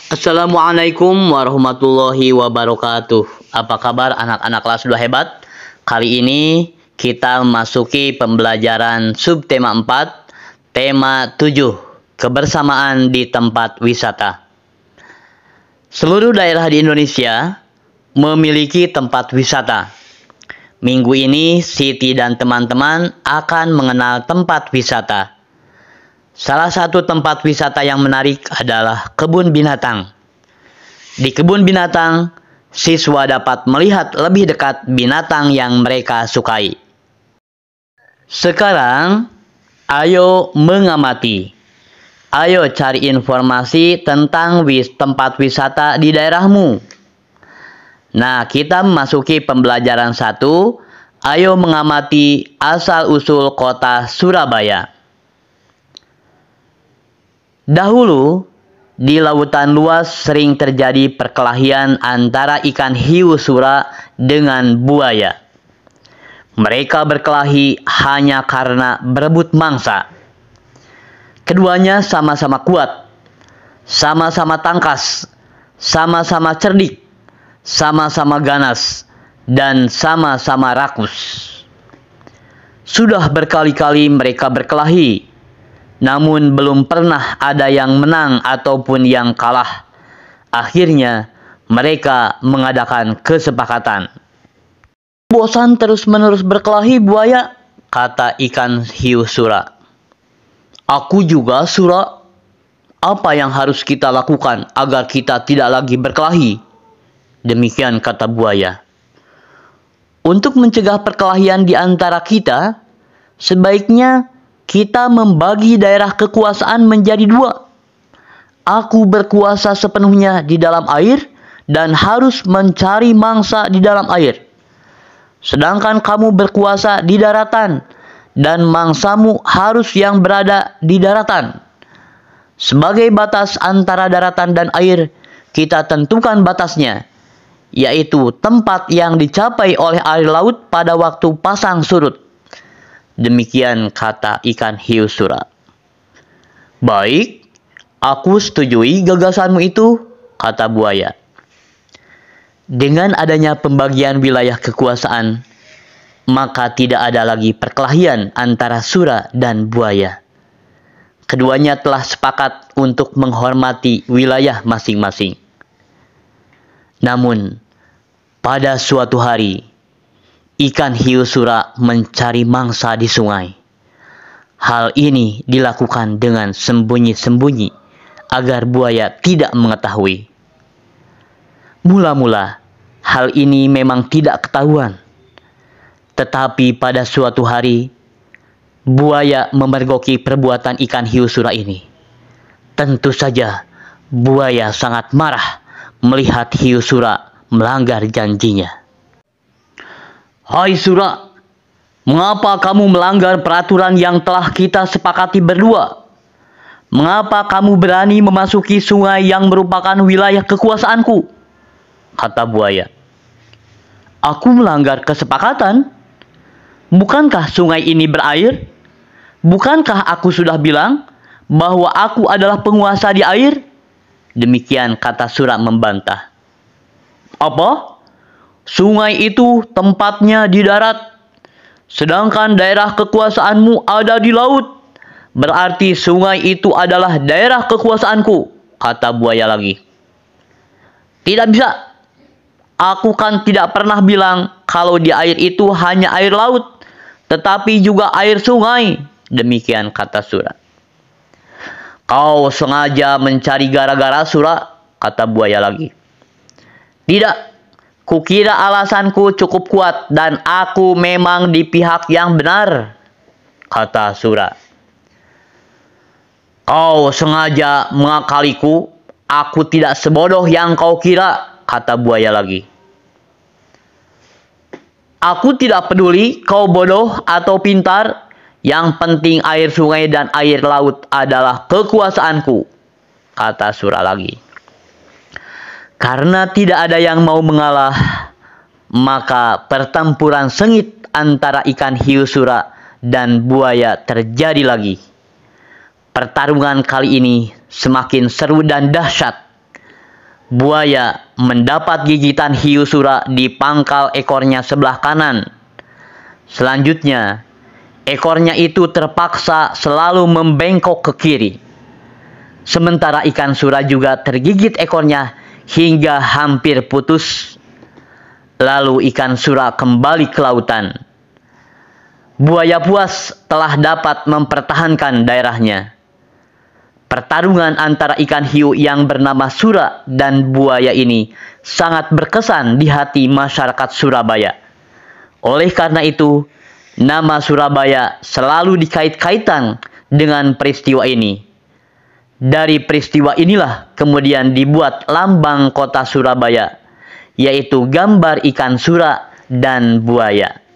Assalamualaikum warahmatullahi wabarakatuh. Apa kabar anak-anak kelas 2 hebat? Kali ini kita memasuki pembelajaran subtema 4, tema 7, kebersamaan di tempat wisata. Seluruh daerah di Indonesia memiliki tempat wisata. Minggu ini Siti dan teman-teman akan mengenal tempat wisata. Salah satu tempat wisata yang menarik adalah kebun binatang. Di kebun binatang, siswa dapat melihat lebih dekat binatang yang mereka sukai. Sekarang, ayo mengamati. Ayo cari informasi tentang tempat wisata di daerahmu. Nah, kita memasuki pembelajaran 1. Ayo mengamati asal-usul kota Surabaya. Dahulu, di lautan luas sering terjadi perkelahian antara ikan hiu sura dengan buaya. Mereka berkelahi hanya karena berebut mangsa. Keduanya sama-sama kuat, sama-sama tangkas, sama-sama cerdik, sama-sama ganas, dan sama-sama rakus. Sudah berkali-kali mereka berkelahi. Namun belum pernah ada yang menang ataupun yang kalah. Akhirnya mereka mengadakan kesepakatan. Bosan terus-menerus berkelahi buaya, kata ikan hiu sura. Aku juga sura. Apa yang harus kita lakukan agar kita tidak lagi berkelahi? Demikian kata buaya. Untuk mencegah perkelahian di antara kita, sebaiknya kita membagi daerah kekuasaan menjadi 2. Aku berkuasa sepenuhnya di dalam air dan harus mencari mangsa di dalam air. Sedangkan kamu berkuasa di daratan dan mangsamu harus yang berada di daratan. Sebagai batas antara daratan dan air, kita tentukan batasnya, yaitu tempat yang dicapai oleh air laut pada waktu pasang surut. Demikian kata ikan hiu sura. Baik, aku setujui gagasanmu itu, kata buaya. Dengan adanya pembagian wilayah kekuasaan, maka tidak ada lagi perkelahian antara sura dan buaya. Keduanya telah sepakat untuk menghormati wilayah masing-masing. Namun, pada suatu hari, ikan hiu sura mencari mangsa di sungai. Hal ini dilakukan dengan sembunyi-sembunyi agar buaya tidak mengetahui. Mula-mula, hal ini memang tidak ketahuan. Tetapi pada suatu hari, buaya memergoki perbuatan ikan hiu sura ini. Tentu saja, buaya sangat marah melihat hiu sura melanggar janjinya. Hai sura, mengapa kamu melanggar peraturan yang telah kita sepakati berdua? Mengapa kamu berani memasuki sungai yang merupakan wilayah kekuasaanku? Kata buaya. Aku melanggar kesepakatan? Bukankah sungai ini berair? Bukankah aku sudah bilang bahwa aku adalah penguasa di air? Demikian kata sura membantah. Apa? Sungai itu tempatnya di darat, sedangkan daerah kekuasaanmu ada di laut. Berarti sungai itu adalah daerah kekuasaanku, kata buaya lagi. Tidak bisa. Aku kan tidak pernah bilang kalau di air itu hanya air laut, tetapi juga air sungai. Demikian kata sura. Kau sengaja mencari gara-gara sura, kata buaya lagi. Tidak. Kukira alasanku cukup kuat dan aku memang di pihak yang benar, kata sura. Kau sengaja mengakaliku, aku tidak sebodoh yang kau kira, kata buaya lagi. Aku tidak peduli kau bodoh atau pintar, yang penting air sungai dan air laut adalah kekuasaanku, kata sura lagi. Karena tidak ada yang mau mengalah, maka pertempuran sengit antara ikan hiu sura dan buaya terjadi lagi. Pertarungan kali ini semakin seru dan dahsyat. Buaya mendapat gigitan hiu sura di pangkal ekornya sebelah kanan. Selanjutnya, ekornya itu terpaksa selalu membengkok ke kiri. Sementara ikan sura juga tergigit ekornya hingga hampir putus. Lalu ikan sura kembali ke lautan. Buaya puas telah dapat mempertahankan daerahnya. Pertarungan antara ikan hiu yang bernama Sura dan buaya ini sangat berkesan di hati masyarakat Surabaya. Oleh karena itu, nama Surabaya selalu dikait-kaitan dengan peristiwa ini. Dari peristiwa inilah kemudian dibuat lambang kota Surabaya, yaitu gambar ikan sura dan buaya.